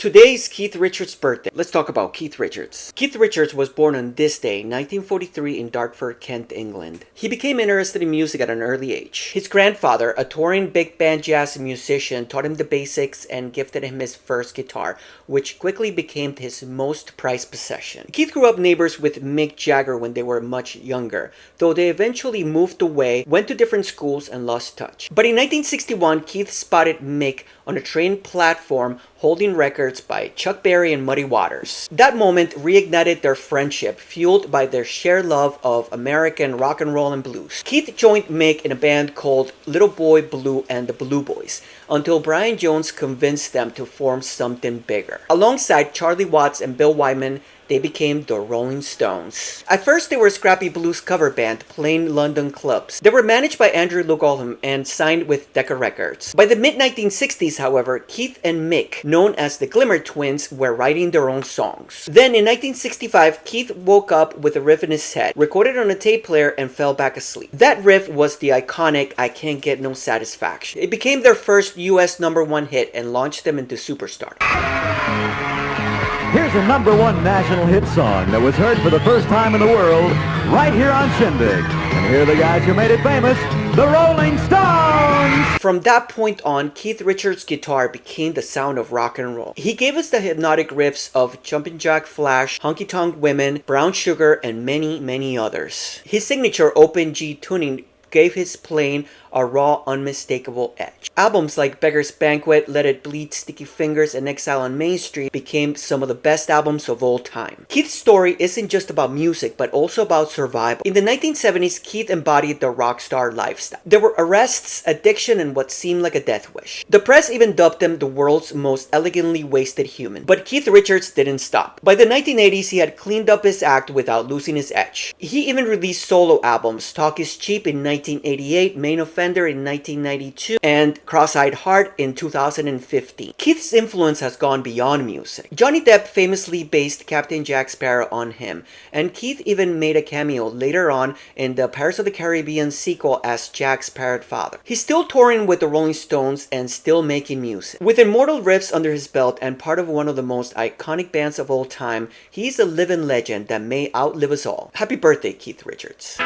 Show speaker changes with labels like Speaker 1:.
Speaker 1: Today is Keith Richards' birthday. Let's talk about Keith Richards. Keith Richards was born on this day, 1943, in Dartford, Kent, England. He became interested in music at an early age. His grandfather, a touring big band jazz musician, taught him the basics and gifted him his first guitar, which quickly became his most prized possession. Keith grew up neighbors with Mick Jagger when they were much younger, though they eventually moved away, went to different schools, and lost touch. But in 1961, Keith spotted Mick on a train platform holding records by Chuck Berry and Muddy Waters. That moment reignited their friendship, fueled by their shared love of American rock and roll and blues. Keith joined Mick in a band called Little Boy Blue and the Blue Boys, until Brian Jones convinced them to form something bigger. Alongside Charlie Watts and Bill Wyman, they became the Rolling Stones. At first, they were a scrappy blues cover band playing London clubs. They were managed by Andrew Loog Oldham and signed with Decca Records. By the mid-1960s, however, Keith and Mick, known as the Glimmer Twins, were writing their own songs. Then in 1965, Keith woke up with a riff in his head, recorded on a tape player, and fell back asleep. That riff was the iconic I Can't Get No Satisfaction. It became their first US #1 hit and launched them into superstardom.
Speaker 2: Here's a #1 national hit song that was heard for the first time in the world right here on Shindig. And here are the guys who made it famous, the Rolling Stones!
Speaker 1: From that point on, Keith Richards' guitar became the sound of rock and roll. He gave us the hypnotic riffs of Jumpin' Jack Flash, Honky Tonk Women, Brown Sugar, and many, many others. His signature open G tuning gave his playing a raw, unmistakable edge. Albums like Beggar's Banquet, Let It Bleed, Sticky Fingers, and Exile on Main Street became some of the best albums of all time. Keith's story isn't just about music, but also about survival. In the 1970s, Keith embodied the rock star lifestyle. There were arrests, addiction, and what seemed like a death wish. The press even dubbed him the world's most elegantly wasted human. But Keith Richards didn't stop. By the 1980s, he had cleaned up his act without losing his edge. He even released solo albums, Talk Is Cheap in 1988, Main Offender in 1992, and Cross-Eyed Heart in 2015. Keith's influence has gone beyond music. Johnny Depp famously based Captain Jack Sparrow on him, and Keith even made a cameo later on in the Pirates of the Caribbean sequel as Jack's parrot father. He's still touring with the Rolling Stones and still making music. With immortal riffs under his belt and part of one of the most iconic bands of all time, he's a living legend that may outlive us all. Happy birthday, Keith Richards.